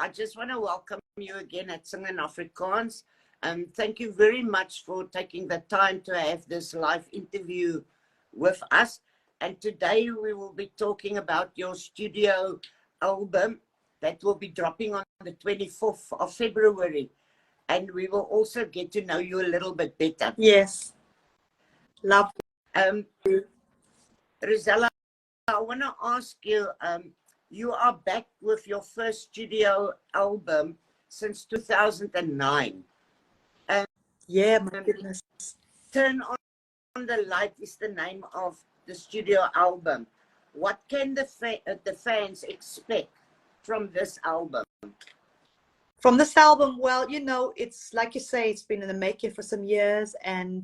I just want to welcome you again at Sing in Afrikaans. Thank you very much for taking the time to have this live interview with us. And today we will be talking about your studio album that will be dropping on the 24th of February. And we will also get to know you a little bit better. Yes. Love. Rozalla, I want to ask you, you are back with your first studio album since 2009. Yeah, my goodness. Turn on the Light is the name of the studio album. What can the fans expect from this album? From this album, well, you know, it's like you say, it's been in the making for some years, and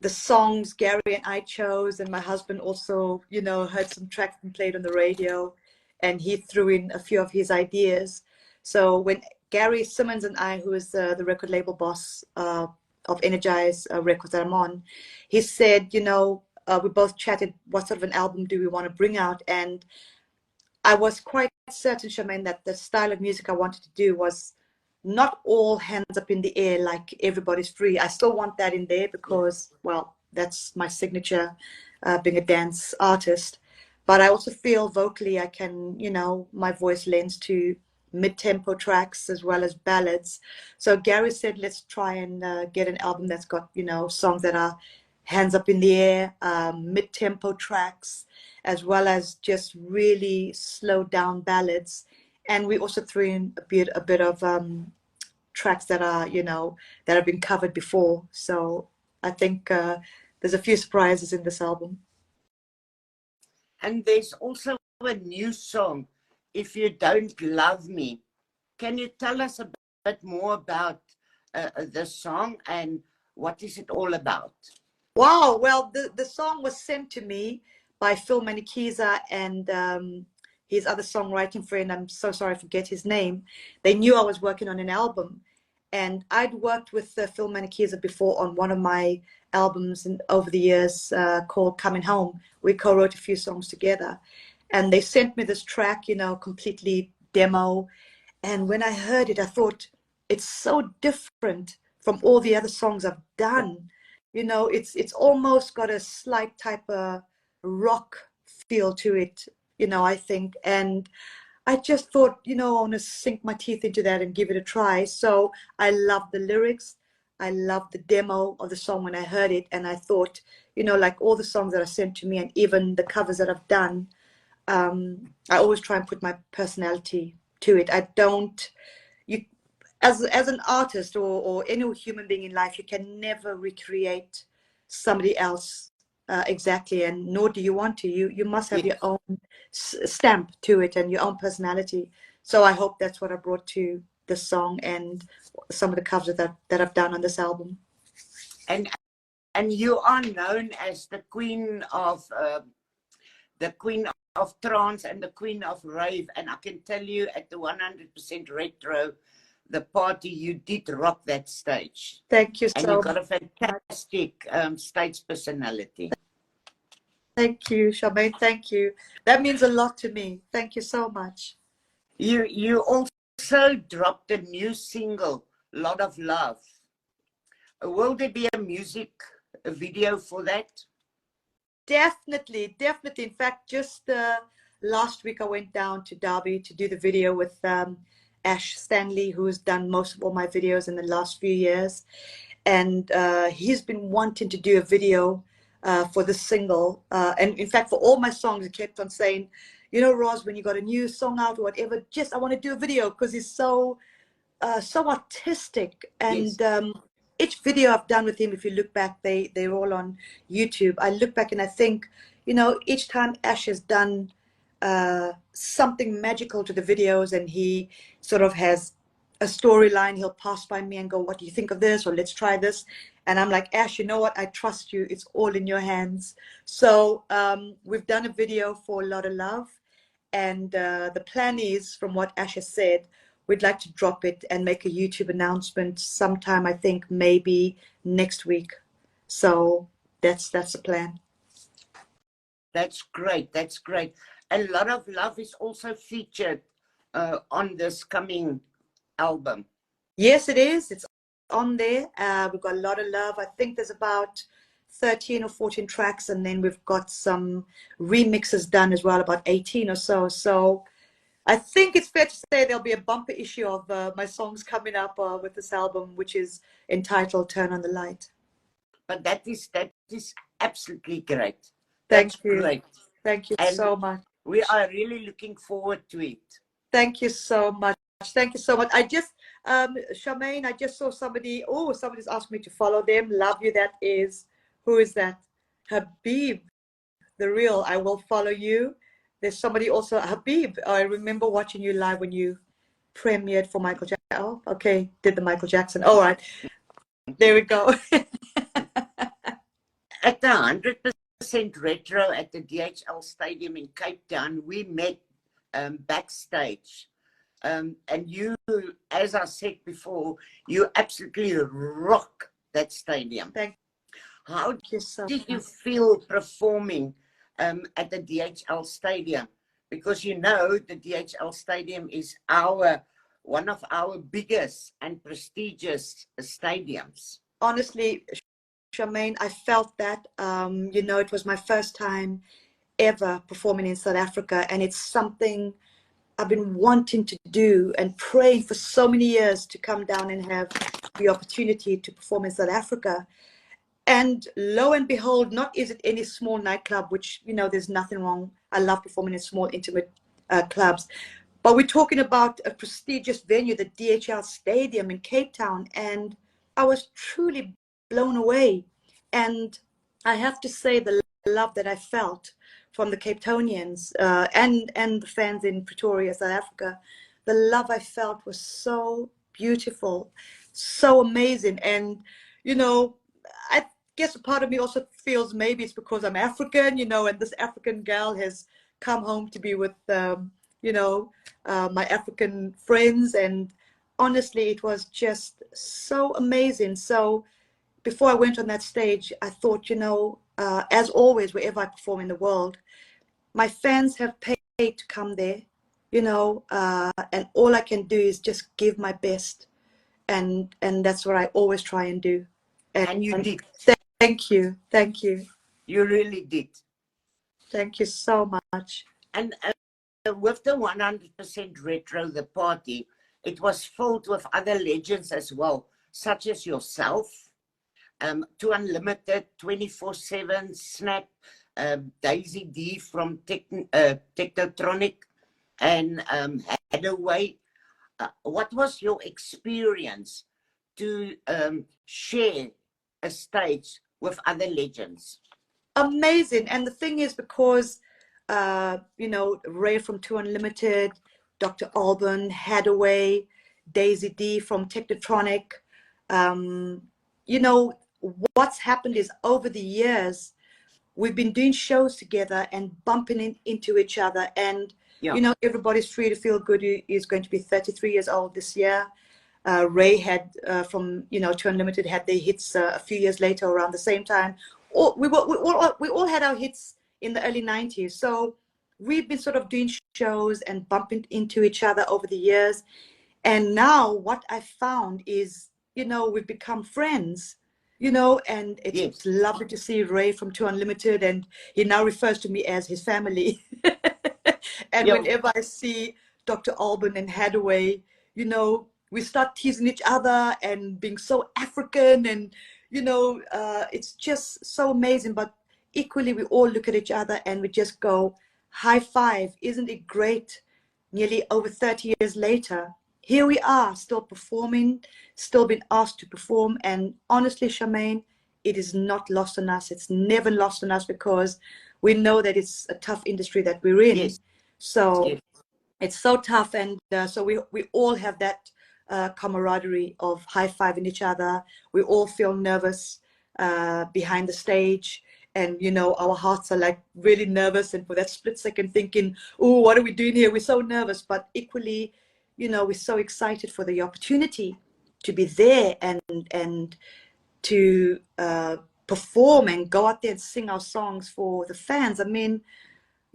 the songs Gary and I chose, and my husband also, you know, heard some tracks and played on the radio, and he threw in a few of his ideas. So when Gary Simmons and I, who is the record label boss of Energize Records that I'm on, he said, you know, we both chatted, what sort of an album do we want to bring out? And I was quite certain, Charmaine, that the style of music I wanted to do was not all hands up in the air like Everybody's Free. I still want that in there because, well, that's my signature, being a dance artist. But I also feel vocally I can, you know, my voice lends to mid-tempo tracks as well as ballads. So Gary said, let's try and get an album that's got, you know, songs that are hands up in the air, mid-tempo tracks, as well as just really slowed down ballads. And we also threw in a bit of tracks that are, you know, that have been covered before. So I think there's a few surprises in this album. And there's also a new song, If You Don't Love Me. Can you tell us a bit more about the song and what is it all about? Wow, well, the song was sent to me by Phil Manikiza and his other songwriting friend. I'm so sorry I forget his name. They knew I was working on an album, and I'd worked with Phil Manikiza before on one of my albums and over the years called Coming Home. We co-wrote a few songs together, and they sent me this track, you know, completely demo. And when I heard it, I thought, it's so different from all the other songs I've done. You know, it's almost got a slight type of rock feel to it, you know, I think. And I just thought, you know, I want to sink my teeth into that and give it a try. So I loved the lyrics. I loved the demo of the song when I heard it. And I thought, you know, like all the songs that are sent to me and even the covers that I've done, I always try and put my personality to it. I don't, as an artist or any human being in life, you can never recreate somebody else exactly, and nor do you want to. You must have your own stamp to it and your own personality. So I hope that's what I brought to the song and some of the covers that I've done on this album. And you are known as the Queen of Trance and the Queen of Rave. And I can tell you, at the 100% Retro, the party, you did rock that stage. Thank you and so you got much. a fantastic stage personality. Thank you, Charmaine. Thank you. That means a lot to me. Thank you so much. You also dropped a new single, Lot of Love. Will there be a video for that? Definitely, definitely. In fact, just last week I went down to Derby to do the video with Ash Stanley, who's done most of all my videos in the last few years. And he's been wanting to do a video for this single. And in fact, for all my songs, he kept on saying, you know, Roz, when you got a new song out or whatever, just I want to do a video, because he's so artistic. And Yes. Each video I've done with him, if you look back, they're all on YouTube. I look back and I think, you know, each time Ash has done something magical to the videos, and he sort of has a storyline, he'll pass by me and go, what do you think of this? Or let's try this. And I'm like, Ash, you know what? I trust you. It's all in your hands. So we've done a video for A Lot of Love. And the plan is, from what Ash has said, we'd like to drop it and make a YouTube announcement sometime, I think maybe next week. So that's the plan. That's great. That's great. A Lot of Love is also featured on this coming album? Yes, it is. It's on there. We've got a lot of love. I think there's about 13 or 14 tracks, and then we've got some remixes done as well, about 18 or so. So I think it's fair to say there'll be a bumper issue of my songs coming up with this album, which is entitled Turn on the Light. But that is absolutely great. Thank That's you. great. Thank you And so much. we are really looking forward to it. Thank you so much. Thank you so much. I just, Charmaine, I just saw somebody, somebody's asked me to follow them. Love you. That is, who is that? Habib, the real, I will follow you. There's somebody also, Habib, I remember watching you live when you premiered for Michael Jackson. Oh, okay, did the Michael Jackson. All right, there we go. At the 100% Retro at the DHL Stadium in Cape Town, we met backstage. And you, as I said before, you absolutely rock that stadium. Thank How you so did you much. feel performing at the DHL Stadium? Because you know the DHL Stadium is one of our biggest and prestigious stadiums. Honestly, Charmaine, I felt that, it was my first time ever performing in South Africa, and it's something I've been wanting to do and praying for so many years to come down and have the opportunity to perform in South Africa. And lo and behold, not is it any small nightclub, which, there's nothing wrong. I love performing in small, intimate clubs. But we're talking about a prestigious venue, the DHL Stadium in Cape Town. And I was truly blown away. And I have to say the love that I felt from the Cape Townians and the fans in Pretoria, South Africa, the love I felt was so beautiful, so amazing. And, I guess a part of me also feels maybe it's because I'm African, and this African gal has come home to be with, my African friends. And honestly, it was just so amazing. So before I went on that stage, I thought, as always, wherever I perform in the world, my fans have paid to come there, and all I can do is just give my best. And that's what I always try and do. And you did. Thank you. Thank you. You really did. Thank you so much. And with the 100% Retro, the party, it was filled with other legends as well, such as yourself, To Unlimited, 24/7, Snap, Daisy D from Technotronic, and Hadaway. What was your experience to share a stage with other legends? Amazing. And the thing is, because Ray from Two Unlimited, Dr. Alban, Hadaway, Daisy D from Technotronic, what's happened is over the years we've been doing shows together and bumping into each other. And everybody's free to feel good. He is going to be 33 years old this year. Ray had from Two Unlimited had their hits a few years later around the same time. We all had our hits in the early 90s. So we've been sort of doing shows and bumping into each other over the years. And now what I found is, we've become friends, and it's lovely to see Ray from Two Unlimited, and he now refers to me as his family. And whenever I see Dr. Alban and Hadaway, we start teasing each other and being so African, and it's just so amazing. But equally, we all look at each other and we just go, high five. Isn't it great? Nearly over 30 years later, here we are, still performing, still been asked to perform. And honestly, Charmaine, it is not lost on us. It's never lost on us, because we know that it's a tough industry that we're in. Yes. So Yes. it's so tough. And so we all have that camaraderie of high-fiving each other. We all feel nervous behind the stage. And, our hearts are like really nervous. And for that split second thinking, oh, what are we doing here? We're so nervous. But equally, we're so excited for the opportunity to be there and to perform and go out there and sing our songs for the fans. I mean,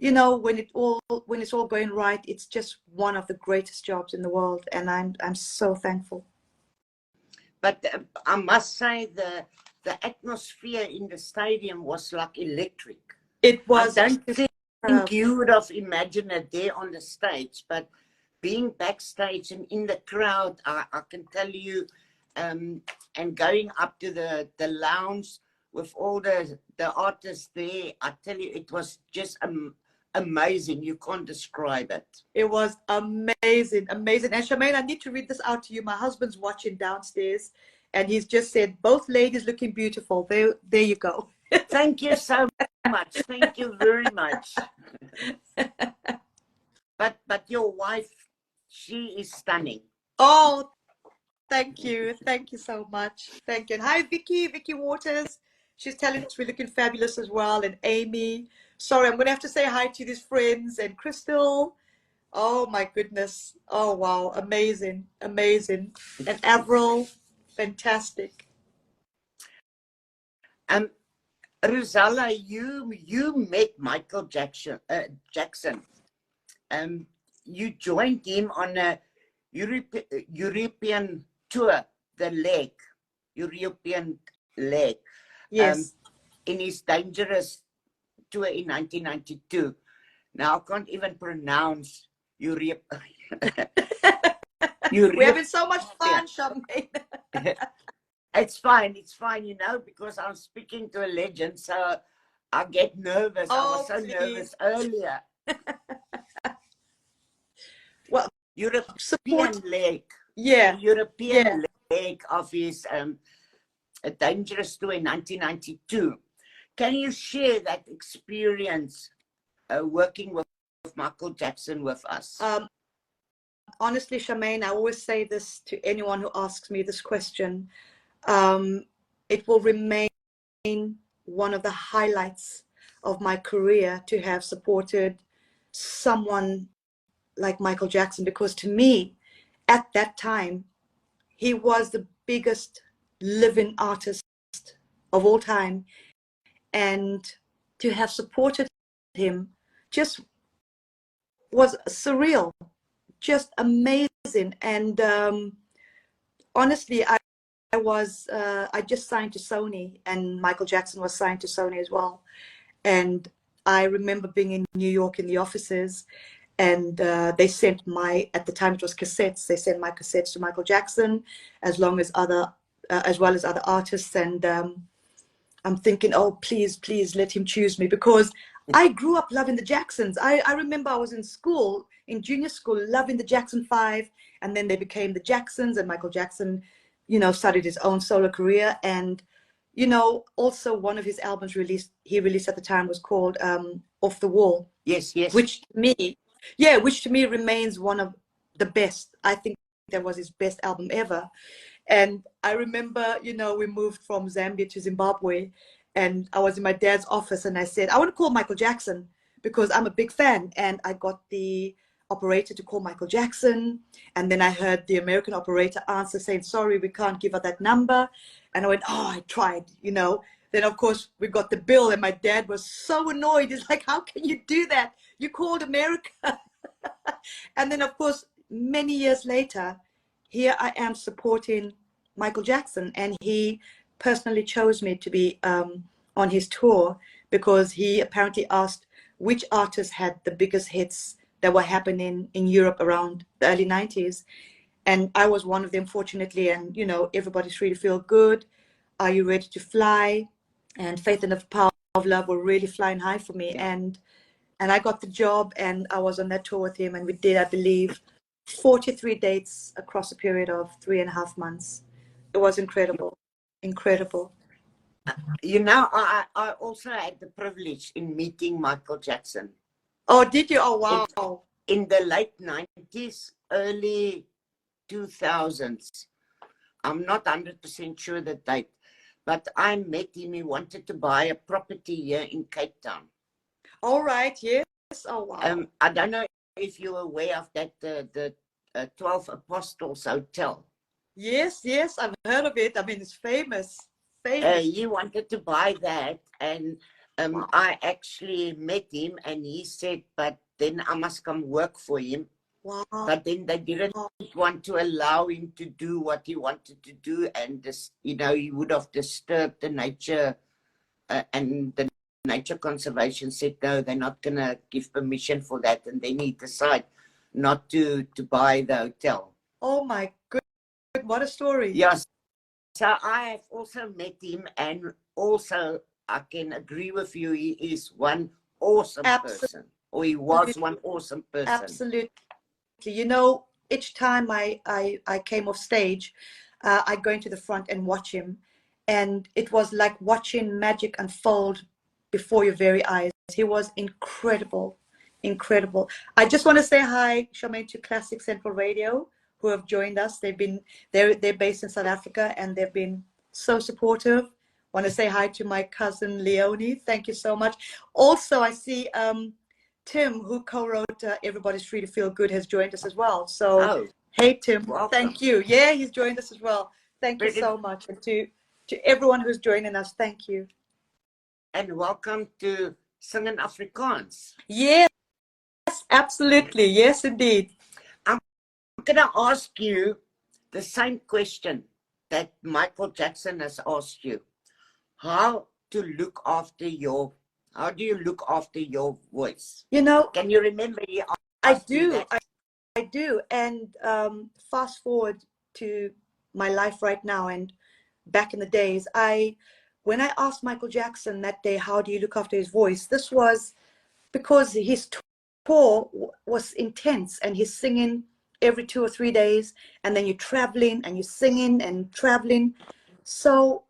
you know, when it's all going right, it's just one of the greatest jobs in the world, and I'm so thankful. But I must say the atmosphere in the stadium was like electric. It was. I don't think you would have imagined it there on the stage, but being backstage and in the crowd, I can tell you, and going up to the lounge with all the artists there, I tell you, it was just amazing. You can't describe it. It was amazing, amazing. And Charmaine, I need to read this out to you. My husband's watching downstairs, and he's just said, both ladies looking beautiful. There you go. Thank you so much. Thank you very much. But your wife, she is stunning. Oh, thank you. Thank you so much. Thank you. And hi, Vicky Waters. She's telling us we're looking fabulous as well. And Amy. Sorry, I'm going to have to say hi to these friends. And Crystal. Oh, my goodness. Oh, wow. Amazing. Amazing. And Avril. Fantastic. Rozalla, you met Michael Jackson. You joined him on a European tour, the European leg. Yes. In his Dangerous tour in 1992. Now I can't even pronounce Europe. We're having so much fun, Charmaine. It's fine, you know, because I'm speaking to a legend, so I get nervous. I was so nervous earlier. Well, European leg. Yeah. European leg of his Dangerous tour in 1992. Can you share that experience working with Michael Jackson with us? Honestly, Charmaine, I always say this to anyone who asks me this question. It will remain one of the highlights of my career to have supported someone like Michael Jackson, because to me, at that time, he was the biggest living artist of all time. And to have supported him just was surreal, just amazing. And honestly, I just signed to Sony, and Michael Jackson was signed to Sony as well. And I remember being in New York in the offices, and they sent at the time it was cassettes. They sent my cassettes to Michael Jackson, as well as other artists. And I'm thinking, oh, please let him choose me, because I grew up loving the Jacksons. I remember I was in school, in junior school, loving the Jackson 5, and then they became the Jacksons, and Michael Jackson, you know, started his own solo career. And, you know, also one of his albums he released at the time was called Off the Wall. Yes. Which to me remains one of the best. I think that was his best album ever. And I remember, you know, we moved from Zambia to Zimbabwe, and I was in my dad's office, and I said, I want to call Michael Jackson because I'm a big fan. And I got the operator to call Michael Jackson. And then I heard the American operator answer saying, sorry, we can't give her that number. And I went, oh, I tried, you know. Then, of course, we got the bill, and my dad was so annoyed. He's like, how can you do that? You called America. And then, of course, many years later, here I am supporting Michael Jackson, and he personally chose me to be on his tour because he apparently asked which artists had the biggest hits that were happening in Europe around the early 90s. And I was one of them, fortunately. And, you know, Everybody's Free to Feel Good, Are You Ready to Fly, and Faith in the Power of Love were really flying high for me. And I got the job, and I was on that tour with him, and we did, I believe, 43 dates across a period of 3.5 months. It was incredible. You know, I also had the privilege in meeting Michael Jackson. Oh, did you? Oh, wow. In the late 90s, early 2000s. I'm not 100% sure the date, but I met him. He wanted to buy a property here in Cape Town. All right, yes. Oh, wow. I don't know if you're aware of that, the 12 Apostles Hotel. Yes, I've heard of it. I mean, it's famous. He wanted to buy that, and I actually met him and he said, but then I must come work for him. Wow. But then they didn't want to allow him to do what he wanted to do, and this, you know, he would have disturbed the nature, and the nature conservation said no, they're not going to give permission for that, and then he decided not to buy the hotel. Oh my good, what a story. Yes. So I have also met him, and also I can agree with you, he is one awesome person, or he was one awesome person. Absolutely. You know, each time I came off stage, I go into the front and watch him, and it was like watching magic unfold before your very eyes. He was incredible, incredible. I just want to say hi, Charmaine, to Classic Central Radio, who have joined us. They're based in South Africa, and they've been so supportive. Want to say hi to my cousin Leonie. Thank you so much. Also, I see Tim, who co-wrote Everybody's Free to Feel Good, has joined us as well. So, hey, Tim, thank you. Yeah, he's joined us as well. Thank you so much. And to everyone who's joining us, thank you. And welcome to Singing Afrikaans. Yes, absolutely. Yes, indeed. I'm going to ask you the same question that Michael Jackson has asked you. How do you look after your voice? You know, can you remember? I do. I do. And fast forward to my life right now, and back in the days, when I asked Michael Jackson that day, how do you look after his voice? This was because his tour was intense, and he's singing every 2 or 3 days, and then you're traveling and you're singing and traveling. So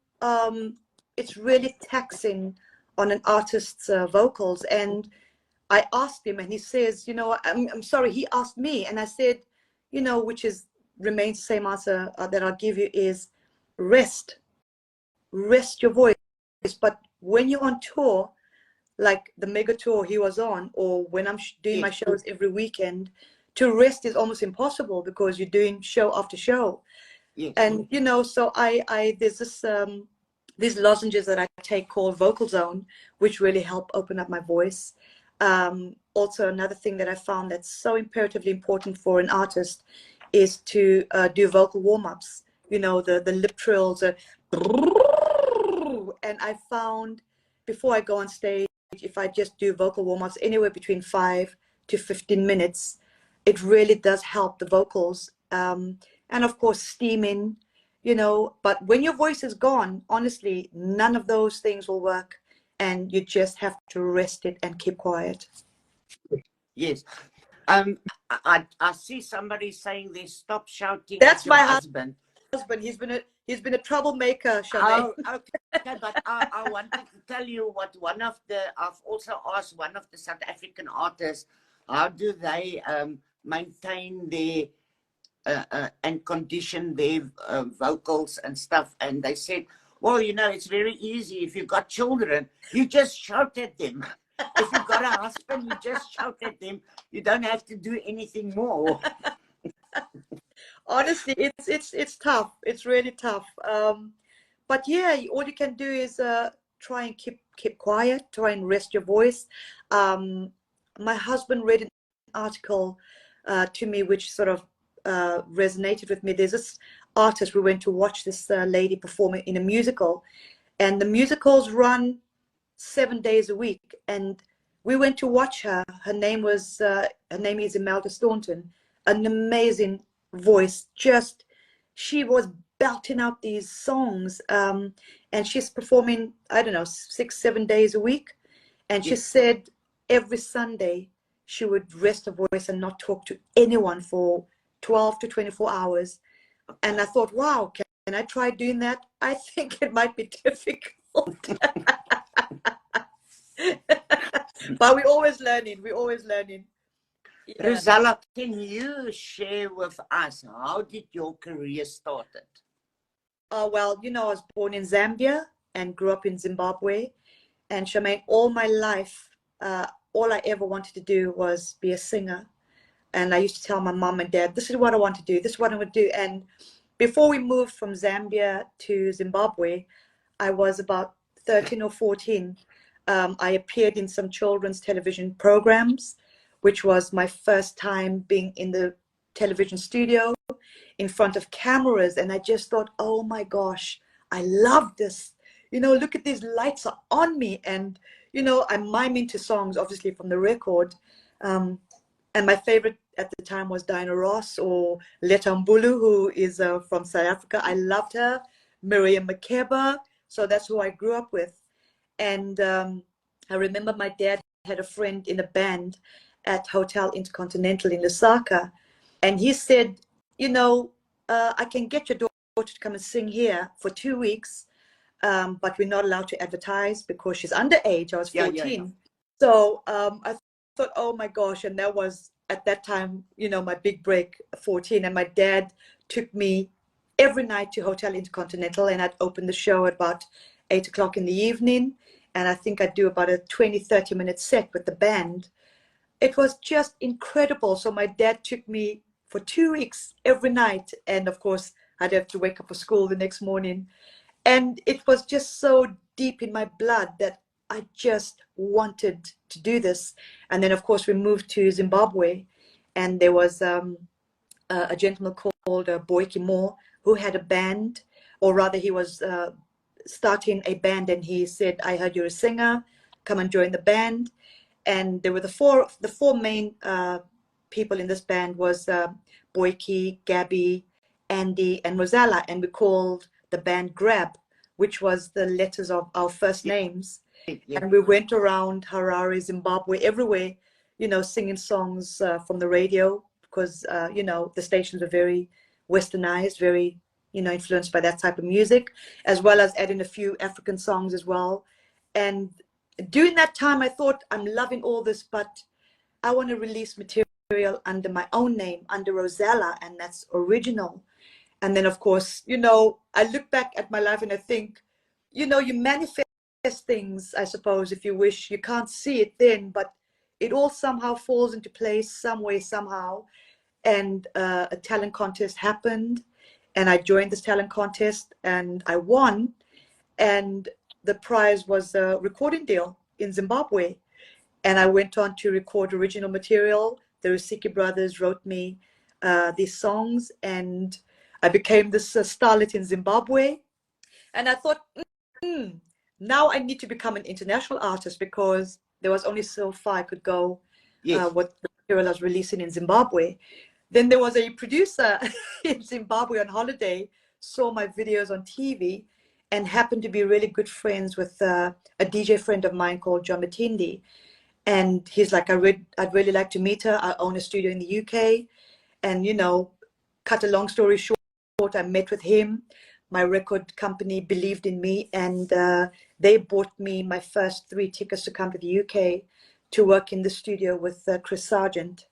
it's really taxing on an artist's vocals. And I asked him, and he says, you know, I'm sorry, he asked me, and I said, you know, which remains the same answer that I'll give you, is rest your voice. But when you're on tour, like the mega tour he was on, or when I'm doing my shows every weekend, to rest is almost impossible because you're doing show after show. Yes. And you know, so there's this these lozenges that I take called Vocal Zone, which really help open up my voice. Also, another thing that I found that's so imperatively important for an artist is to do vocal warm-ups. You know, the lip trills, and I found before I go on stage, if I just do vocal warm-ups anywhere between 5 to 15 minutes, it really does help the vocals. And of course, steaming, you know, but when your voice is gone, honestly, none of those things will work, and you just have to rest it and keep quiet. Yes. I see somebody saying they stop shouting. That's my husband. He's been a troublemaker, Charmaine. Oh, okay. But I wanted to tell you what I've also asked one of the South African artists, how do they maintain their and condition their vocals and stuff, and they said, well, you know, it's very easy. If you've got children, you just shout at them. If you've got a husband, you just shout at them. You don't have to do anything more. Honestly, it's tough. It's really tough. But yeah, all you can do is try and keep quiet. Try and rest your voice. My husband read an article to me, which sort of resonated with me. There's this artist. We went to watch this lady perform in a musical, and the musicals run 7 days a week. And we went to watch her. Her name is Imelda Staunton. An amazing voice. Just she was belting out these songs, and she's performing, I don't know, 6-7 days a week. And she said every Sunday she would rest her voice and not talk to anyone for 12 to 24 hours. And I thought, wow, can I try doing that? I think it might be difficult. But we're always learning. Yeah. Rozalla, can you share with us, how did your career started? Well, you know, I was born in Zambia and grew up in Zimbabwe. And Charmaine, all my life, all I ever wanted to do was be a singer. And I used to tell my mom and dad, this is what I want to do. This is what I would do. And before we moved from Zambia to Zimbabwe, I was about 13 or 14. I appeared in some children's television programs, which was my first time being in the television studio in front of cameras. And I just thought, oh my gosh, I love this. You know, look at these lights are on me. And, you know, I'm miming to songs, obviously, from the record. And my favorite at the time was Diana Ross or Letambulu, who is from South Africa. I loved her. Miriam Makeba. So that's who I grew up with. And I remember my dad had a friend in a band at Hotel Intercontinental in Lusaka. And he said, you know, I can get your daughter to come and sing here for 2 weeks, but we're not allowed to advertise because she's underage. I was 14. So I thought, oh my gosh. And that was at that time, you know, my big break, 14. And my dad took me every night to Hotel Intercontinental, and I'd open the show at about 8 o'clock in the evening. And I think I'd do about a 20-30 minute set with the band. It was just incredible. So my dad took me for 2 weeks every night. And of course, I'd have to wake up for school the next morning. And it was just so deep in my blood that I just wanted to do this. And then, of course, we moved to Zimbabwe. And there was a gentleman called Boyke Moore, who had a band, or rather he was starting a band, and he said, I heard you're a singer, come and join the band. And there were the four main people in this band was Boyke, Gabby, Andy, and Rozalla, and we called the band Grab, which was the letters of our first names. And we went around Harare, Zimbabwe, everywhere, you know, singing songs from the radio, because you know, the stations were very westernized, very, you know, influenced by that type of music, as well as adding a few African songs as well. And during that time, I thought, I'm loving all this, but I want to release material under my own name, under Rozalla, and that's original. And then, of course, you know, I look back at my life and I think, you know, you manifest things, I suppose, if you wish. You can't see it then, but it all somehow falls into place some way, somehow. And a talent contest happened, and I joined this talent contest and I won. And the prize was a recording deal in Zimbabwe. And I went on to record original material. The Rusiki brothers wrote me these songs, and I became this starlet in Zimbabwe. And I thought, now I need to become an international artist, because there was only so far I could go what the material I was releasing in Zimbabwe. Then there was a producer in Zimbabwe on holiday, saw my videos on TV, and happened to be really good friends with a DJ friend of mine called John Matindi. And he's like, I'd really like to meet her. I own a studio in the UK. And, you know, cut a long story short, I met with him. My record company believed in me, and they bought me my first 3 tickets to come to the UK to work in the studio with Chris Sargent.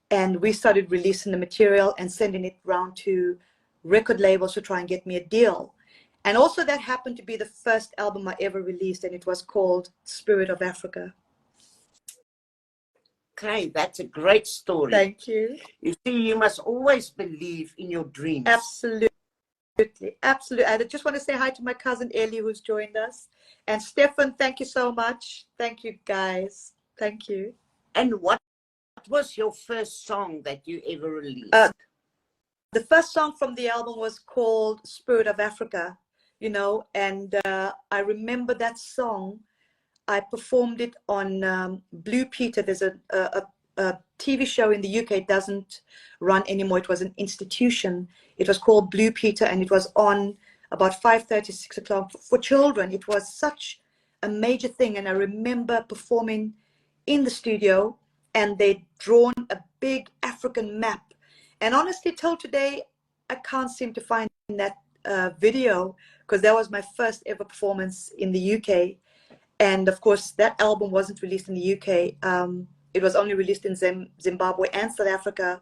And we started releasing the material and sending it around to record labels to try and get me a deal. And also that happened to be the first album I ever released, and it was called Spirit of Africa. Okay, that's a great story. Thank you. You see, you must always believe in your dreams. Absolutely. Absolutely. I just want to say hi to my cousin Ellie, who's joined us. And Stefan, thank you so much. Thank you, guys. Thank you. And what was your first song that you ever released? The first song from the album was called Spirit of Africa, you know, and I remember that song. I performed it on Blue Peter. There's a TV show in the UK. It doesn't run anymore. It was an institution. It was called Blue Peter, and it was on about 5:30, 6 o'clock for children. It was such a major thing. And I remember performing in the studio, and they'd drawn a big African map. And honestly, till today, I can't seem to find that video, because that was my first ever performance in the UK. And of course, that album wasn't released in the UK. It was only released in Zimbabwe and South Africa.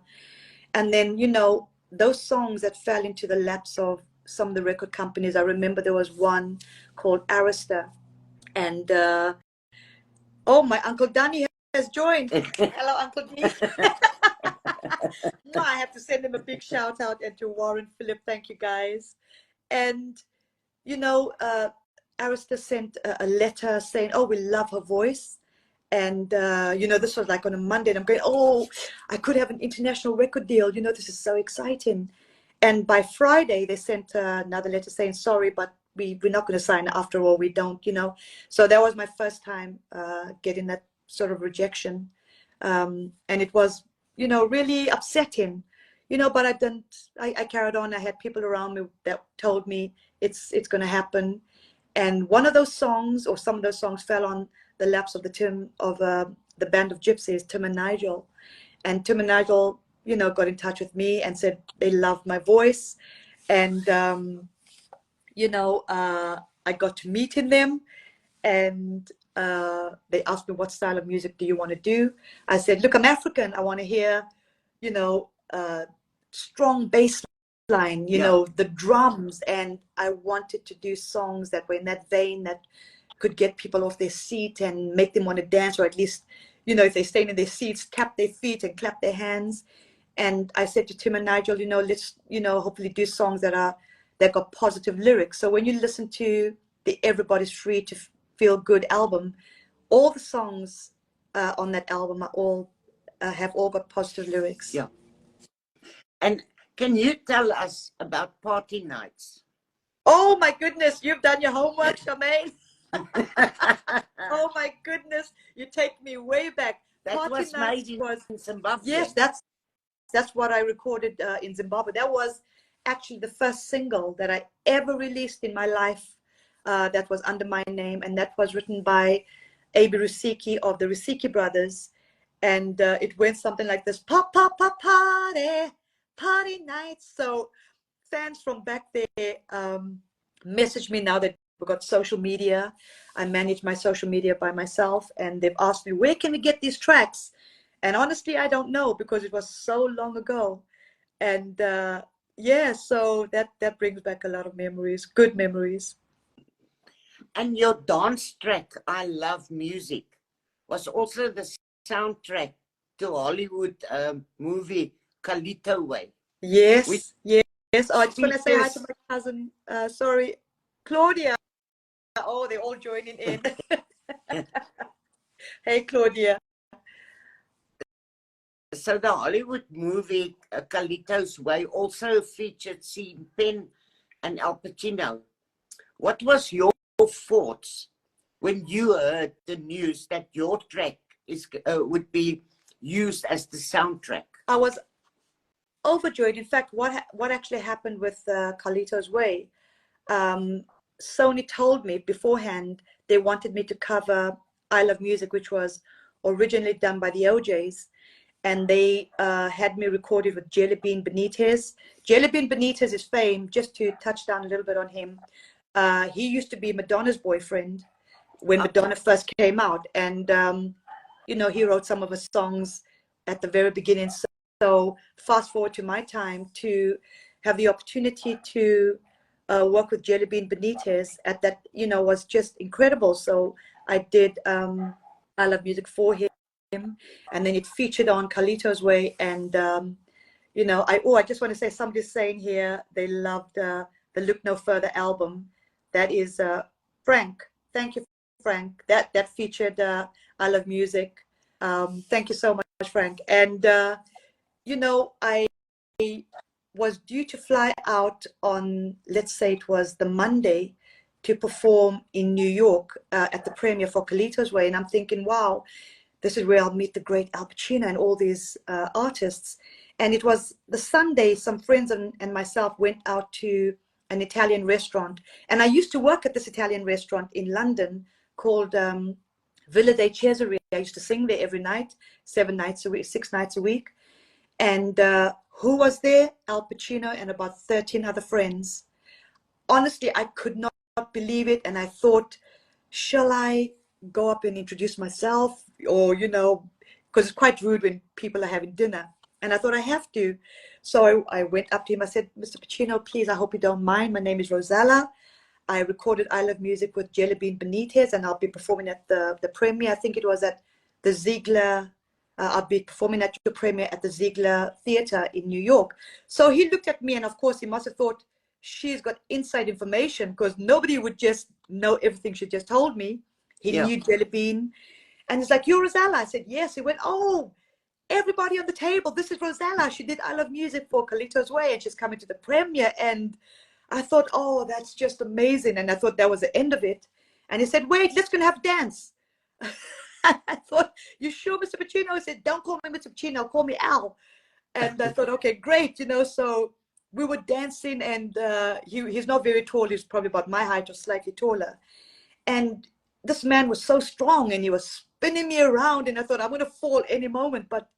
And then, you know, those songs that fell into the laps of some of the record companies. I remember there was one called Arista. And, oh, my Uncle Danny has joined. Hello, Uncle D. I have to send him a big shout out, and to Warren, Philip, thank you guys. And, you know, Arista sent a letter saying, oh, we love her voice. And, you know, this was like on a Monday, and I'm going, oh, I could have an international record deal. You know, this is so exciting. And by Friday, they sent another letter saying, sorry, but we're not going to sign after all. We don't, you know. So that was my first time getting that sort of rejection. And it was, you know, really upsetting, you know, but I carried on. I had people around me that told me it's going to happen. And one of those songs, or some of those songs, fell on the laps of the band of gypsies, Tim and Nigel. And Tim and Nigel, you know, got in touch with me and said they loved my voice. And, you know, I got to meet in them. And they asked me, what style of music do you want to do? I said, look, I'm African. I want to hear, you know, strong bass line, you know, the drums. And I wanted to do songs that were in that vein that could get people off their seat and make them want to dance, or at least, you know, if they're staying in their seats, tap their feet and clap their hands. And I said to Tim and Nigel, you know, let's, you know, hopefully do songs that got positive lyrics. So when you listen to the Everybody's Free to Feel Good album, all the songs on that album have all got positive lyrics. Yeah. And can you tell us about party nights? Oh my goodness, you've done your homework, Charmaine. Oh my goodness, you take me way back. That Party was Nights made was in Zimbabwe. Yes, that's what I recorded in Zimbabwe. That was actually the first single that I ever released in my life that was under my name, and that was written by Abi Rusiki of the Rusiki Brothers. And it went something like this: pop, pop, pop, party nights. So fans from back there message me now that we've got social media. I manage my social media by myself, and they've asked me, where can we get these tracks? And honestly, I don't know, because it was so long ago. And yeah, so that brings back a lot of memories, good memories. And your dance track, I Love Music, was also the soundtrack to Hollywood movie Carlito Way. Yes, yes. Oh, I just want to say hi to my cousin, sorry, Claudia. Oh, they're all joining in. Hey, Claudia. So the Hollywood movie Carlito's Way also featured Sean Penn and Al Pacino. What was your thoughts when you heard the news that your track would be used as the soundtrack? I was overjoyed. In fact, what actually happened with Carlito's Way, Sony told me beforehand they wanted me to cover I Love Music, which was originally done by the OJs, and they had me recorded with Jelly Bean Benitez. Jelly Bean Benitez is famed, just to touch down a little bit on him. He used to be Madonna's boyfriend when Madonna first came out, and you know, he wrote some of her songs at the very beginning. So fast forward to my time to have the opportunity to work with Jelly Bean Benitez at that, you know, was just incredible. So I did I Love Music for him, and then it featured on Carlito's Way. And you know, I just want to say, somebody's saying here they loved the Look No Further album. That is Frank. Thank you, Frank. That featured I Love Music. Thank you so much, Frank. And you know, I was due to fly out on, let's say it was the Monday, to perform in New York at the premiere for Carlito's Way. And I'm thinking, wow, this is where I'll meet the great Al Pacino and all these artists. And it was the Sunday, some friends and myself went out to an Italian restaurant. And I used to work at this Italian restaurant in London called Villa dei Cesari. I used to sing there every night, 7 nights a week, 6 nights a week. And who was there? Al Pacino and about 13 other friends. Honestly, I could not believe it. And I thought, shall I go up and introduce myself? Or, you know, because it's quite rude when people are having dinner. And I thought I have to. So I went up to him. I said, Mr. Pacino, please, I hope you don't mind. My name is Rozalla. I recorded I Love Music with Jelly Bean Benitez, and I'll be performing at the premiere. I think it was at the Ziegler. I'll be performing at the premiere at the Ziegler Theatre in New York. So he looked at me, and of course he must have thought, she's got inside information, because nobody would just know everything she just told me. He knew Jelly Bean. And he's like, "You're Rozalla?" I said, "Yes." He went, "Oh, everybody on the table, this is Rozalla. She did I Love Music for Carlito's Way, and she's coming to the premiere." And I thought, oh, that's just amazing. And I thought that was the end of it. And he said, "Wait, let's go and have a dance." I thought, "You sure, Mr. Pacino?" I said, "Don't call me Mr. Pacino, call me Al." And I thought, okay, great, so we were dancing, and he's not very tall. He's probably about my height or slightly taller. And this man was so strong, and he was spinning me around, and I thought I'm going to fall any moment. But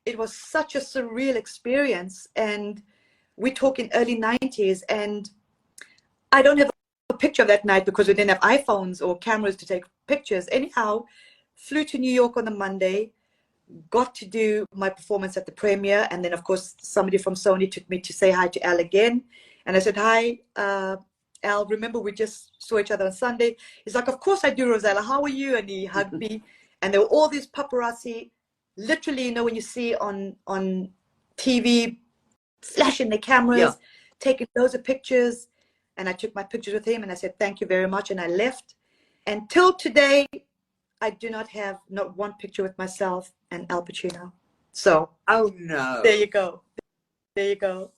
it was such a surreal experience. And we talk in early 90s, and I don't have a picture of that night because we didn't have iPhones or cameras to take pictures. Anyhow, flew to New York on the Monday, got to do my performance at the premiere. And then, of course, somebody from Sony took me to say hi to Al again. And I said, "Hi, Al, remember we just saw each other on Sunday?" He's like, "Of course I do, Rozalla. How are you?" And he hugged me. And there were all these paparazzi, literally, when you see on TV, flashing the cameras, taking loads of pictures. And I took my pictures with him, and I said, "Thank you very much." And I left. And till today, I do not have not one picture with myself and Al Pacino. So, oh no, there you go. There you go.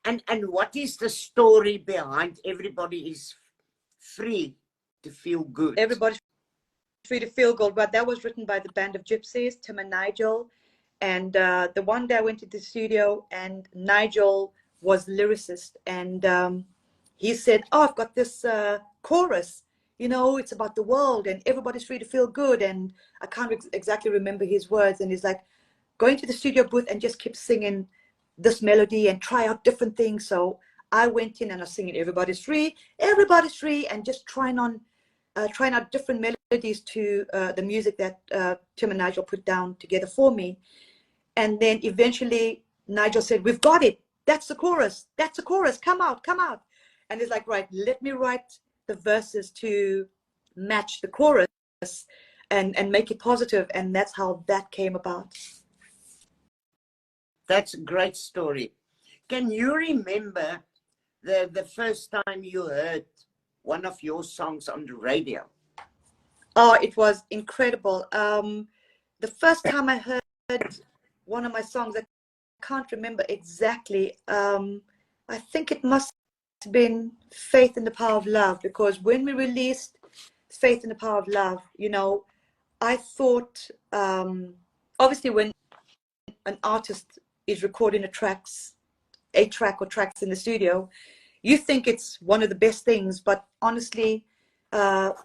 And what is the story behind Everybody is Free to Feel Good? Everybody's Free to Feel Good, but that was written by the Band of Gypsies, Tim and Nigel. And the one day I went to the studio, and Nigel was lyricist, and he said, "Oh, I've got this chorus, it's about the world, and everybody's free to feel good." And I can't exactly remember his words. And he's like, "Go into the studio booth and just keep singing this melody and try out different things." So I went in and I was singing everybody's free, and just trying out different melodies to the music that Tim and Nigel put down together for me. And then eventually Nigel said, "We've got it. That's the chorus. That's the chorus. Come out. And it's like, right, let me write the verses to match the chorus and make it positive. And that's how that came about. That's a great story. Can you remember the first time you heard one of your songs on the radio? Oh, it was incredible. The first time I heard one of my songs, I can't remember exactly. I think it must have been Faith in the Power of Love, because when we released Faith in the Power of Love, I thought, obviously when an artist is recording a track or tracks in the studio, you think it's one of the best things, but honestly,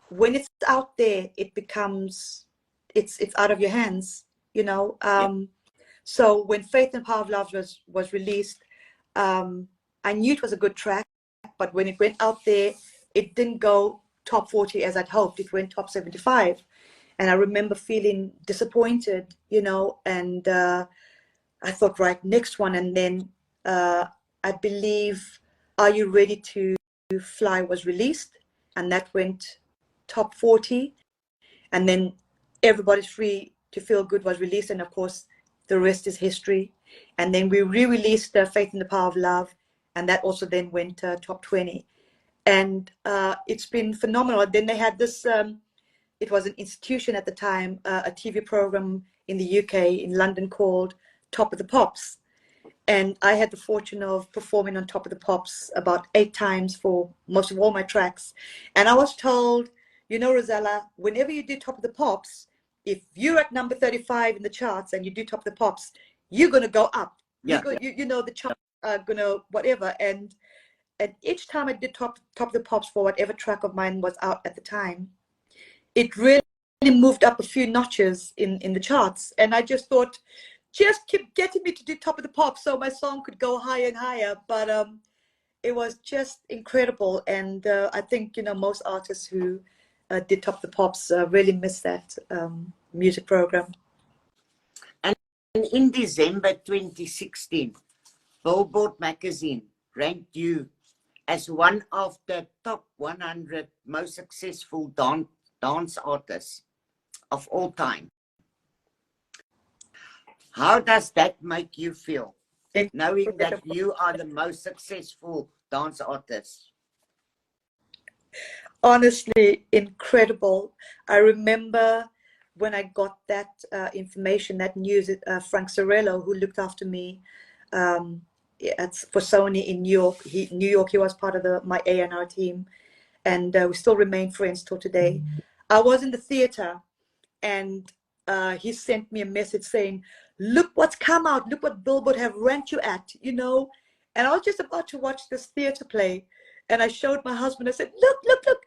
when it's out there, it becomes, it's out of your hands, So when Faith and Power of Love was released, I knew it was a good track, but when it went out there, it didn't go top 40 as I'd hoped. It went top 75. And I remember feeling disappointed, and I thought, right, next one. And then I believe Are You Ready to Fly was released, and that went top 40. And then Everybody's Free to Feel Good was released, and of course the rest is history. And then we re-released Faith in the Power of Love, and that also then went top 20. And it's been phenomenal. Then they had this, it was an institution at the time, a TV program in the UK, in London, called Top of the Pops. And I had the fortune of performing on Top of the Pops about 8 times for most of all my tracks. And I was told, Rozalla, whenever you do Top of the Pops, if you're at number 35 in the charts and you do Top of the Pops, you're going to go up. Yeah. The charts are going to whatever. And each time I did top of the Pops for whatever track of mine was out at the time, it really moved up a few notches in the charts. And I just thought, just keep getting me to do Top of the Pops so my song could go higher and higher. But it was just incredible. And I think, most artists who did Top of the Pops really miss that music program. And in December 2016, Billboard magazine ranked you as one of the top 100 most successful dance artists of all time. How does that make you feel? knowing that you are the most successful dance artist? Honestly, incredible. I remember when I got that information, that news, Frank Sorello, who looked after me for Sony in New York. He was part of my A&R team, and we still remain friends till today. I was in the theater, and he sent me a message saying, "Look what's come out. Look what Billboard have ranked you at, you know." And I was just about to watch this theater play, and I showed my husband. I said, "Look, look, look."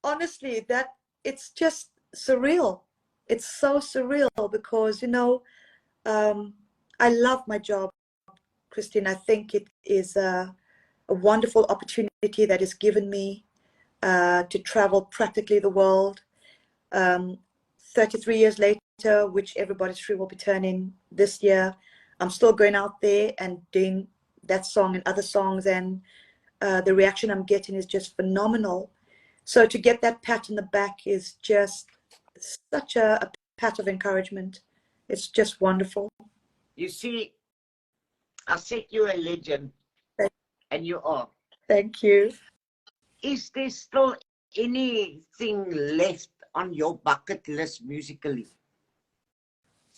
Honestly, that it's just surreal. It's so surreal because, you know, I love my job, Christine. I think it is a wonderful opportunity that is given me to travel practically the world. 33 years later, which everybody's free will be turning this year, I'm still going out there and doing that song and other songs, and the reaction I'm getting is just phenomenal. So to get that pat on the back is just such a pat of encouragement. It's just wonderful. You see, I said you're a legend, and you are. Thank you. Is there still anything left on your bucket list musically?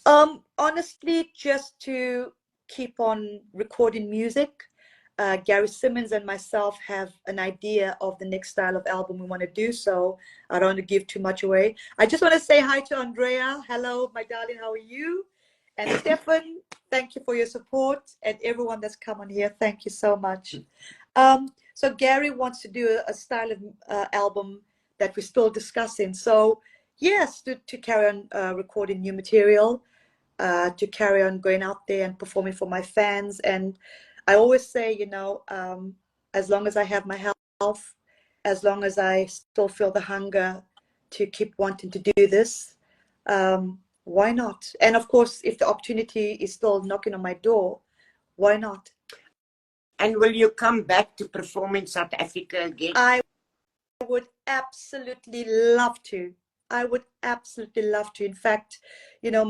Honestly, just to keep on recording music. Gary Simmons and myself have an idea of the next style of album we want to do, so I don't want to give too much away. I just want to say hi to Andrea. Hello, my darling, how are you? And Stefan, thank you for your support, and everyone that's come on here, thank you so much. So Gary wants to do a style of album that we're still discussing. So yes, to carry on recording new material, to carry on going out there and performing for my fans. And I always say, you know, as long as I have my health, as long as I still feel the hunger to keep wanting to do this, why not? And of course, if the opportunity is still knocking on my door, why not? And will you come back to perform in South Africa again? I would absolutely love to. I would absolutely love to. In fact, you know,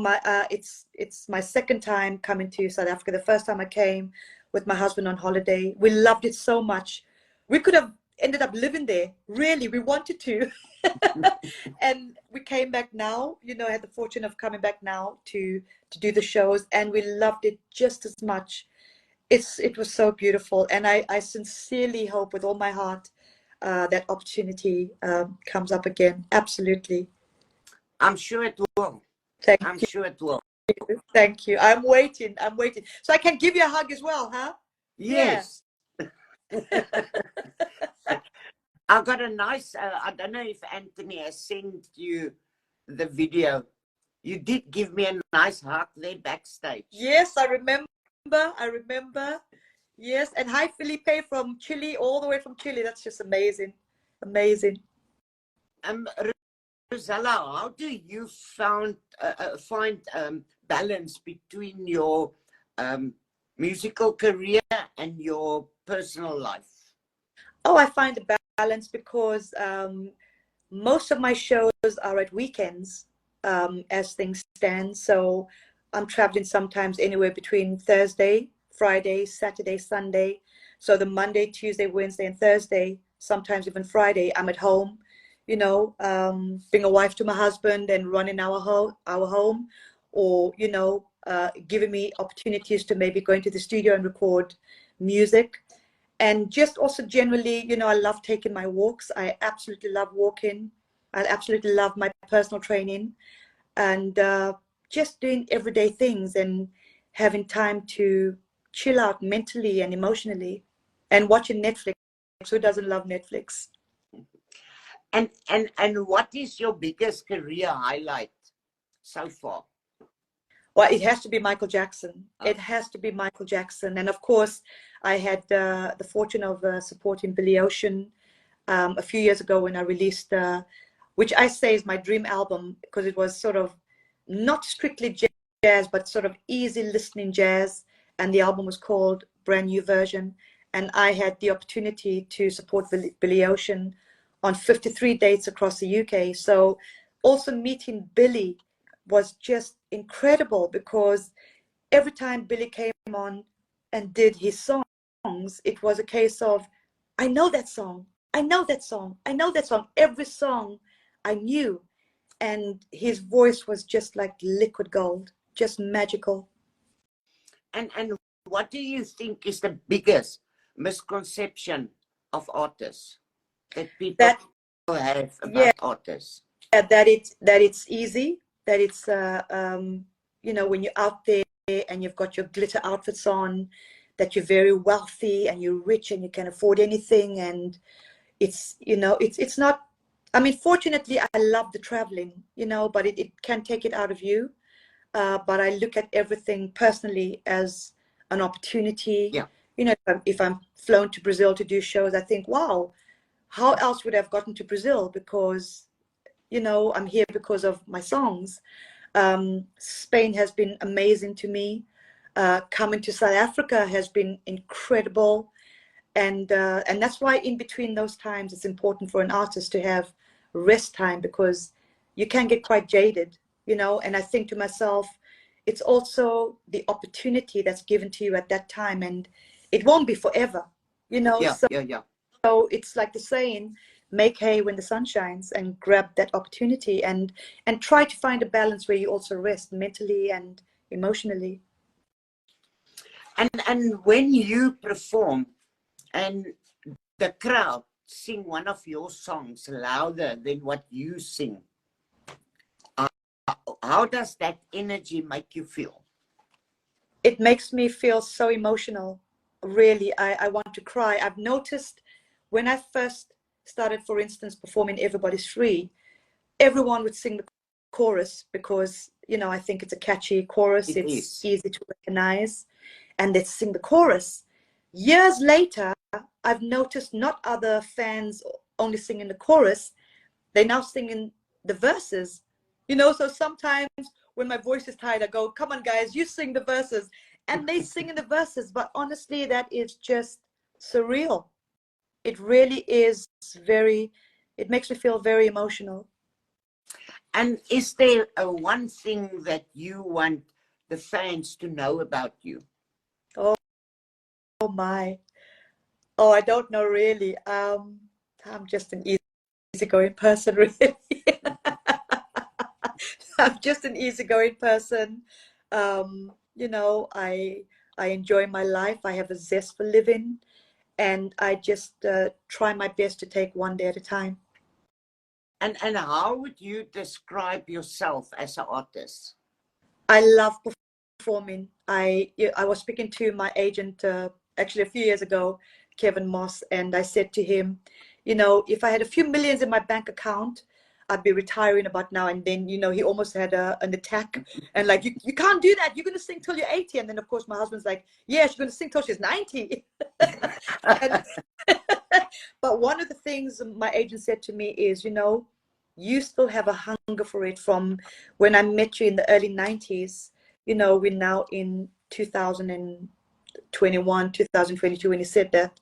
it's my second time coming to South Africa. The first time I came with my husband on holiday. We loved it so much. We could have ended up living there. Really, we wanted to. And we came back now. You know, I had the fortune of coming back now to do the shows, and we loved it just as much. It was so beautiful, and I sincerely hope with all my heart that opportunity comes up again. Absolutely. I'm sure it will. I'm sure it will. Thank you. I'm waiting. So I can give you a hug as well, huh? Yes. Yeah. I got a nice, I don't know if Anthony has sent you the video. You did give me a nice hug there backstage. Yes, I remember. Yes, and hi Felipe from Chile, all the way from Chile. That's just amazing. Amazing. Rozalla, how do you find balance between your musical career and your personal life? Oh, I find a balance because most of my shows are at weekends as things stand. So I'm traveling sometimes anywhere between Thursday, Friday, Saturday, Sunday. So the Monday, Tuesday, Wednesday, and Thursday, sometimes even Friday, I'm at home, you know, being a wife to my husband and running our home, or, you know, giving me opportunities to maybe go into the studio and record music. And just also generally, you know, I love taking my walks. I absolutely love walking. I absolutely love my personal training, and just doing everyday things and having time to chill out mentally and emotionally, and watching Netflix. Who doesn't love Netflix? And what is your biggest career highlight so far? Well, it has to be Michael Jackson. It has to be Michael Jackson. And of course, I had the fortune of supporting Billy Ocean a few years ago when I released, which I say is my dream album, because it was sort of not strictly jazz, but sort of easy listening jazz. And the album was called Brand New Version. And I had the opportunity to support Billy Ocean on 53 dates across the UK. So also meeting Billy was just incredible, because every time Billy came on, and did his songs, it was a case of, I know that song, I know that song, I know that song. Every song I knew. And his voice was just like liquid gold, just magical. And what do you think is the biggest misconception of artists that people have about artists? That it's easy, that it's you know, when you're out there and you've got your glitter outfits on, that you're very wealthy and you're rich and you can afford anything. And it's, you know, it's not, I mean, fortunately I love the traveling, you know, but it can take it out of you. But I look at everything personally as an opportunity. Yeah. You know, if I'm flown to Brazil to do shows, I think, wow, how else would I have gotten to Brazil? Because, you know, I'm here because of my songs. Spain has been amazing to me. Coming to South Africa has been incredible. And that's why in between those times, it's important for an artist to have rest time, because you can get quite jaded, you know. And I think to myself, it's also the opportunity that's given to you at that time, and it won't be forever, you know. Yeah, so, so it's like the saying, make hay when the sun shines, and grab that opportunity and try to find a balance where you also rest mentally and emotionally. And when you perform and the crowd sing one of your songs louder than what you sing, how does that energy make you feel? It makes me feel so emotional. Really, I want to cry. I've noticed when I first started, for instance, performing Everybody's Free, everyone would sing the chorus because, you know, I think it's a catchy chorus. It's easy to recognize, and they sing the chorus. Years later, I've noticed not other fans only singing the chorus, they're now singing the verses, you know. So sometimes when my voice is tired, I go, come on guys, you sing the verses, and they sing in the verses. But honestly, that is just surreal. It really is very, it makes me feel very emotional. And is there one thing that you want the fans to know about you? Oh my. Oh, I don't know really. I'm just an easygoing person, really. I'm just an easygoing person. You know, I enjoy my life. I have a zest for living, and I just try my best to take one day at a time. And how would you describe yourself as an artist? I love performing. I was speaking to my agent actually a few years ago, Kevin Moss, and I said to him, you know, if I had a few millions in my bank account, I'd be retiring about now. And then, you know, he almost had an attack, and like, you can't do that. You're going to sing till you're 80. And then, of course, my husband's like, yeah, she's going to sing till she's 90. But one of the things my agent said to me is, you know, you still have a hunger for it from when I met you in the early 90s. You know, we're now in 2021, 2022, when he said that,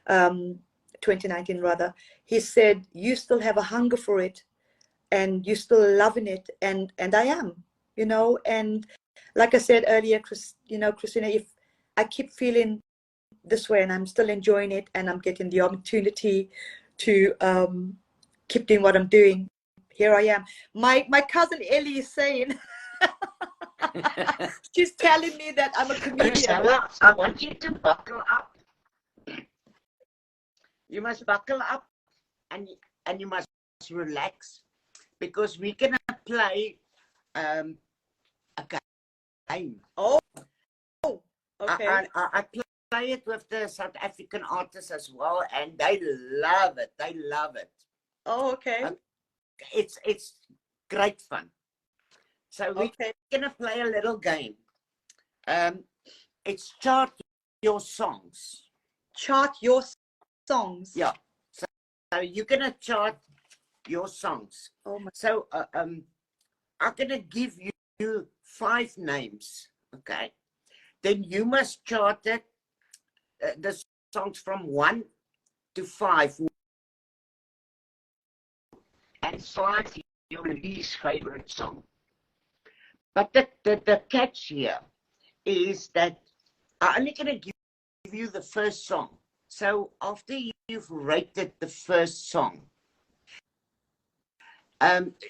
2019 rather, he said, you still have a hunger for it and you're still loving it. And I am, you know. And like I said earlier, you know, Christina, if I keep feeling this way and I'm still enjoying it and I'm getting the opportunity to keep doing what I'm doing, here I am. My cousin Ellie is saying, she's telling me that I'm a comedian. Rozalla, I want you to buckle up. You must buckle up and you must relax, because we're going to play a game. Oh, okay. I play it with the South African artists as well, and they love it. They love it. Oh, okay. It's great fun. So we're going to play a little game. It's chart your songs. Chart your songs. Yeah. So you're going to chart your songs. Oh my. So I'm going to give you 5 names, okay? Then you must chart it, the songs from 1 to 5. And 5 your least favorite song. But the catch here is that I'm only going to give give you the first song. So after you've rated the first song,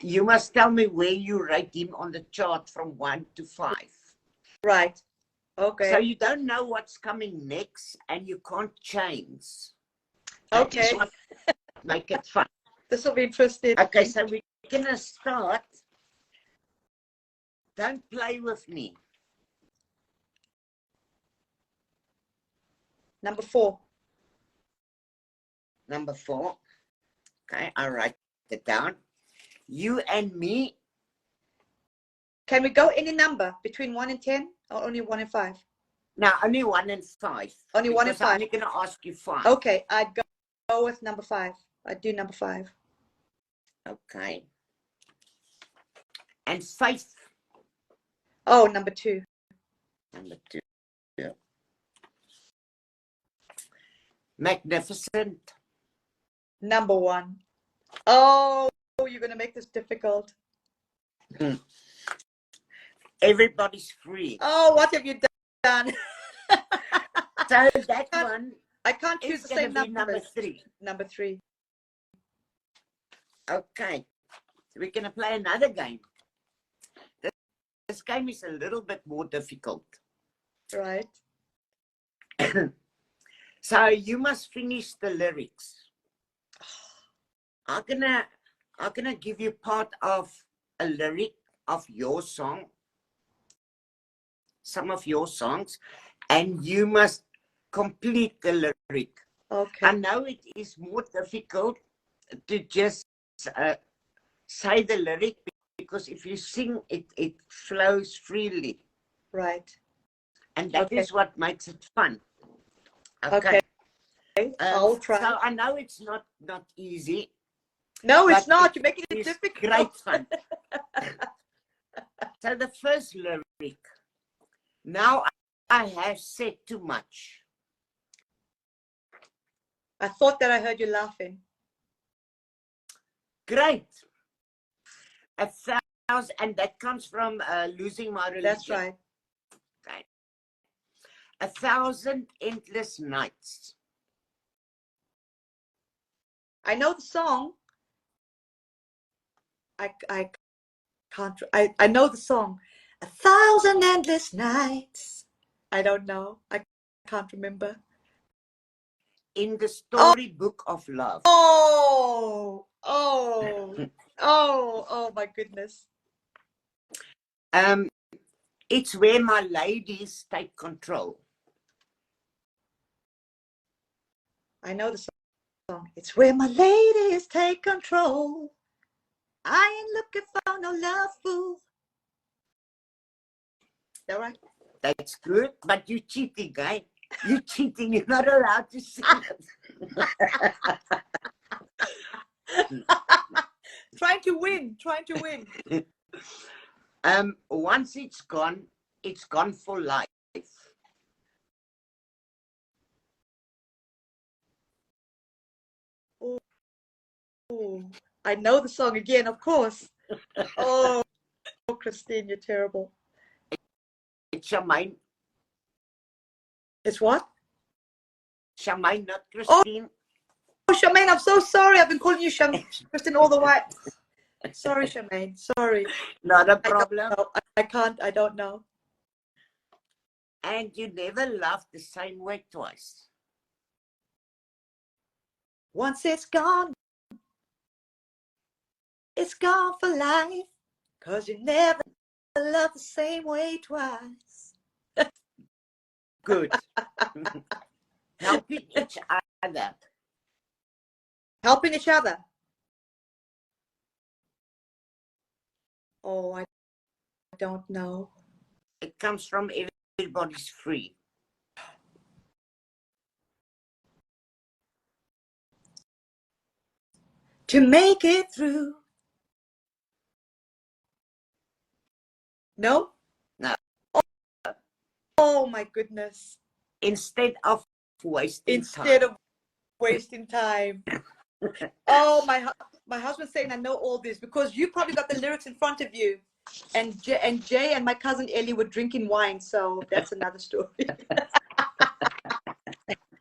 you must tell me where you rate him on the chart from 1 to 5. Right. Okay. So you don't know what's coming next and you can't change. Okay. That's what make it fun. This will be interesting. Okay, so we're going to start. Don't play with me. Number 4. Number 4. Okay, I'll write it down. You and me. Can we go any number between 1 and 10 or only 1 and 5? No, only 1 and 5. Only 1 and 5. I'm only going to ask you 5. Okay, I'd go with number 5. I'd do number 5. Okay. And faith. Oh, number 2. Number 2. Yeah. Magnificent. Number 1. Oh, you're going to make this difficult. Everybody's free. Oh, what have you done? So that one I can't choose is the going same to be number 3. Number 3. Okay. So we're going to play another game. This game is a little bit more difficult. Right. So you must finish the lyrics. I'm gonna give you part of a lyric of your song, some of your songs, and you must complete the lyric. Okay. I know it is more difficult to just say the lyric because if you sing it flows freely. Right. And that is what makes it fun. Okay. I'll try. So I know it's not easy. No, it's not. You're making it It's difficult. great fun. So the first lyric. Now I have said too much. I thought that I heard you laughing. Great. 1,000, and that comes from Losing My Religion. That's right. Okay. 1,000 endless nights. I know the song. I can't. I know the song. 1,000 endless nights. I don't know. I can't remember. In the storybook of love. Oh, my goodness. It's where my ladies take control. I know the song. It's where my ladies take control. I ain't looking for no love fool. Is that right? That's good, but you're cheating, guy. You're cheating. You're not allowed to sing it. Trying to win. Once it's gone for life. Oh, I know the song again, of course. Oh, Christine, you're terrible. It's Charmaine. It's what? Charmaine, not Christine. Oh, Charmaine, I'm so sorry. I've been calling you Christine all the way. Sorry, Charmaine. Sorry. Not a problem. I don't know. And you never loved the same way twice. Once it's gone for life. 'Cause you never loved the same way twice. Good. Helping each other. Helping each other. Oh, I don't know. It comes from everybody's free. To make it through. No? No. Oh my goodness. Instead of wasting time. Oh, my husband's saying I know all this because you probably got the lyrics in front of you. And Jay and my cousin Ellie were drinking wine, so that's another story.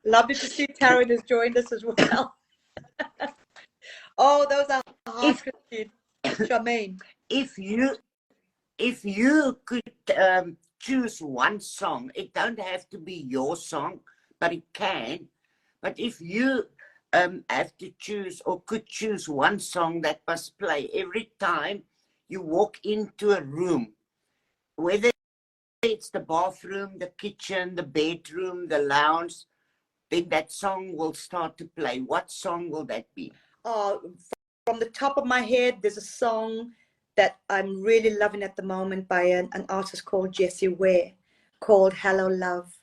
Lovely to see Taryn has joined us as well. Oh, those are hard, Christine. Charmaine. If you could choose one song, it don't have to be your song, but it can. But if you have to choose or could choose one song that must play every time you walk into a room, whether it's the bathroom, the kitchen, the bedroom, the lounge, then that song will start to play. What song will that be? From the top of my head, there's a song that I'm really loving at the moment by an artist called Jessie Ware, called Hello Love.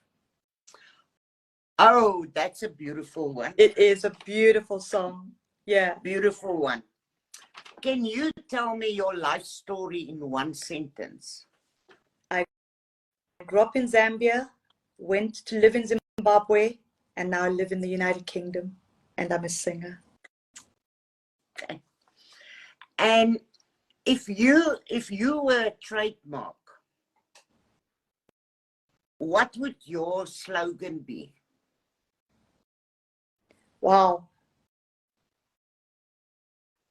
Oh, that's a beautiful one. It is a beautiful song. Yeah. Beautiful one. Can you tell me your life story in one sentence? I grew up in Zambia, went to live in Zimbabwe, and now I live in the United Kingdom, and I'm a singer. Okay. And if you were a trademark, what would your slogan be? Wow.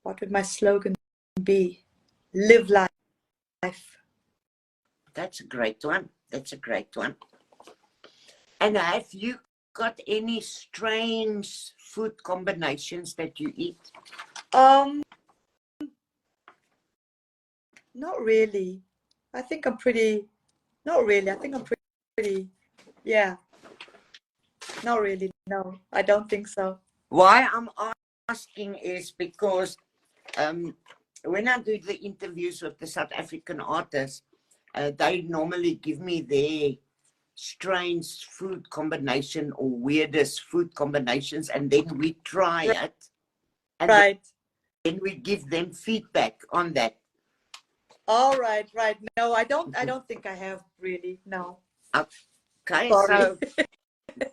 What would my slogan be? Live life. That's a great one. That's a great one. And have you got any strange food combinations that you eat? Not really. I think I'm pretty, not really. I think I'm pretty, yeah. Not really. No, I don't think so. Why I'm asking is because when I do the interviews with the South African artists, they normally give me their strange food combination or weirdest food combinations, and then we try it, and right. then we give them feedback on that. All right, right. No, I don't think I have really. No. Okay, sorry.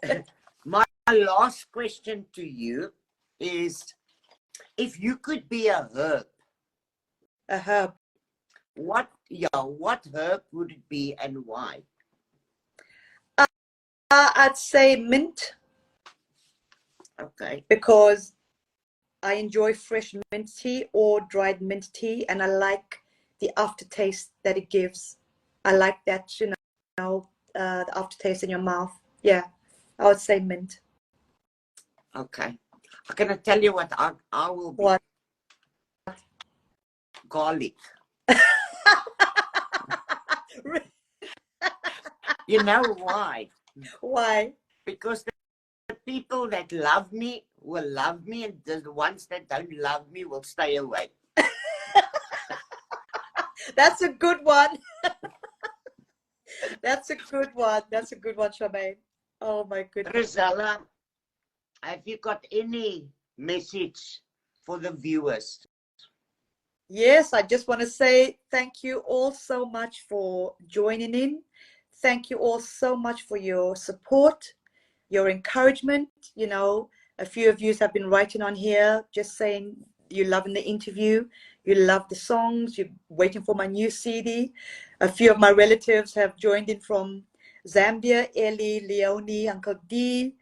So my last question to you is, if you could be a herb, A herb. what herb would it be and why? I'd say mint. Okay. Because I enjoy fresh mint tea or dried mint tea, and I like the aftertaste that it gives. I like that, the aftertaste in your mouth. Yeah, I would say mint. Okay. I'm going to tell you what I will be. What? Garlic. You know why? Why? Because the people that love me will love me, and the ones that don't love me will stay away. That's a good one. That's a good one. That's a good one, Charmaine. Oh my goodness. Rozalla, have you got any message for the viewers? Yes, I just want to say thank you all so much for joining in. Thank you all so much for your support, your encouragement. A few of you have been writing on here, just saying you're loving the interview, you love the songs, you're waiting for my new CD. A few of my relatives have joined in from Zambia, Ellie, Leonie, Uncle D,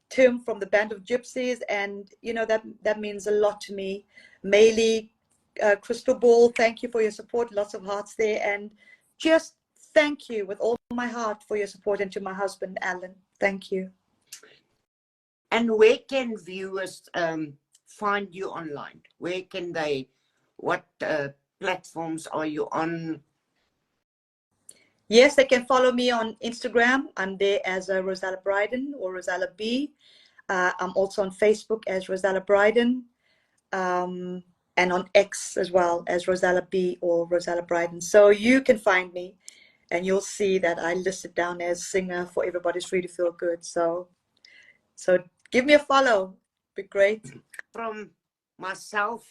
Tim from the Band of Gypsies, and that means a lot to me. Maylee, Crystal Ball, thank you for your support. Lots of hearts there, and just thank you with all my heart for your support, and to my husband Alan, thank you. And where can viewers find you online? Where can what platforms are you on? Yes, they can follow me on Instagram. I'm there as Rozalla Bryden or Rozalla B. I'm also on Facebook as Rozalla Bryden, and on X as well as Rozalla B or Rozalla Bryden. So you can find me, and you'll see that I listed down as singer for Everybody's Free to Feel Good. So give me a follow. Be great. From myself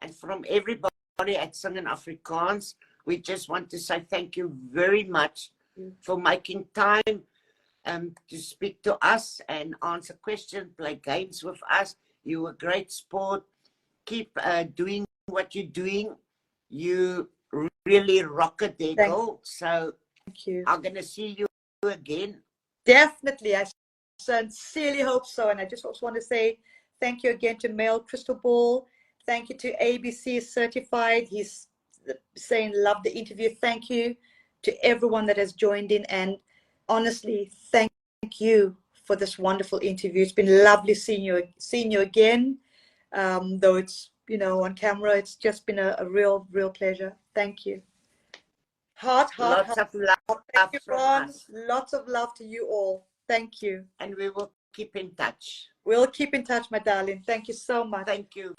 and from everybody at Singing Afrikaans, we just want to say thank you very much for making time to speak to us and answer questions, play games with us. You were great sport. Keep doing what you're doing. You really rock it there, girl. So thank you. I'm going to see you again. Definitely. I sincerely hope so. And I just also want to say thank you again to Mel Crystal Ball. Thank you to ABC Certified. He's saying love the interview. Thank you to everyone that has joined in. And honestly, thank you for this wonderful interview. It's been lovely seeing you again. Though it's, you know, on camera, it's just been a real pleasure. Thank you. Heart. Lots of love Thank you, from Ron. us. Lots of love to you all. Thank you. And we will keep in touch. We'll keep in touch, my darling. Thank you so much. Thank you.